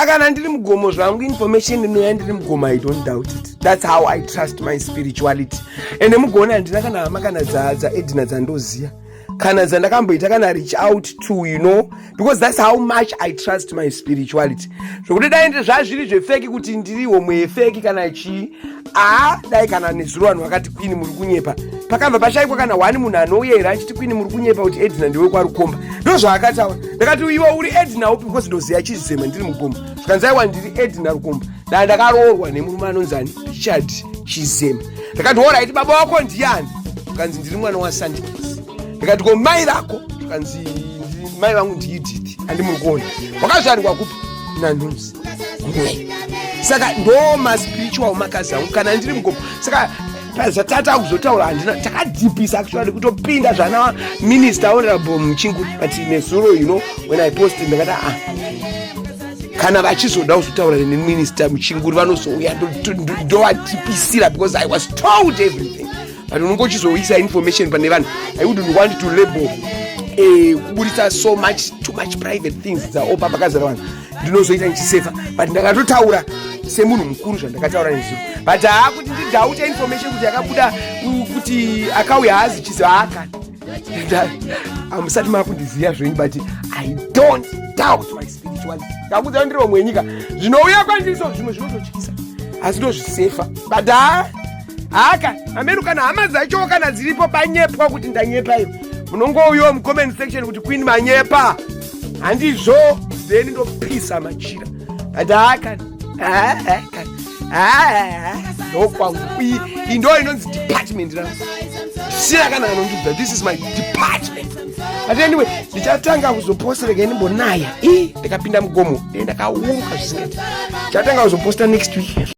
Kana ndiri mugomo zvangu information inoya ndiri mugomo, I don't doubt it. That's how I trust my spirituality. Ende mugona ndina kana hama kana dza Edna dzandoziya. Kana dzandakamboita kana reach out to, you know, because that's how much I trust my spirituality. Zvokuti dai ndi zvazviri zvefeki kuti ndiri homwe yefeki kana chi, dai kana nezuro vanhu vakati Queen muri kunyepa. Pakamba pashaikwa kana wani munhu anouyera achiti Queen muri kunyepa kuti Edna ndiwe kwarukomba. Ndo zvaakataura. Ndakati iwe uri Edna upi because ndoziya chizema ndiri mukomba. Zvikanzaiwa ndiri Edna rukomba. Dai ndakaroorwa nemurume anonzani Richard Chizema. Ndakati alright, baba wako ndiani? Kanzi ndiri mwana waSandbezi. Ndikati ko mai rako, kanzi mai vangu ndiiditi andi mukoni. Wakazvarwa kupi? Nanhunzi. Saka ndo ma spiritual makazi angu kana ndiri mugomo. Saka pazatata kuzotaura handina takadipisa actually kutopinda zvana minister honorable Muchingu but nezuro, you know, when I posted ndakati kana vachizoda kuzotaura neminister Muchingu vanozouya ndowatipisira because I was told everything. But unongochizoisa information pane vanhu. I wouldn't want to label kuburisa too much private things dzaopa pakazara vanhu. Ndinozoita ndichisefa but ndakatotaura semunhu mukuru zvandakataura nezuro. But kuti ndidhauta information kuti yakabuda kuti akauya hazi chizoaka. Amusati makundiziya zvenyu but I don't doubt my spirituality. Ndakudza ndiri wamwe nyika. Zvinouya kwandiso zvimwe zvinototyisa. Asi ndozvisefa. But amenu kana hama dzacho kana dziripo panyepwa kuti ndanyepa iyo. Munongouyawo mucomment section kuti Queen manyepa. Handizvo then Ndopisa Machira. But ndokwangu ndo inonzi department rangu. Sina kana anondudza, this is my department. But anyway, ndichatanga kuzoposta ndikambonaya ndikapinda mugomo ndakauka zvisingeti. Ndichatanga kuzoposta next week.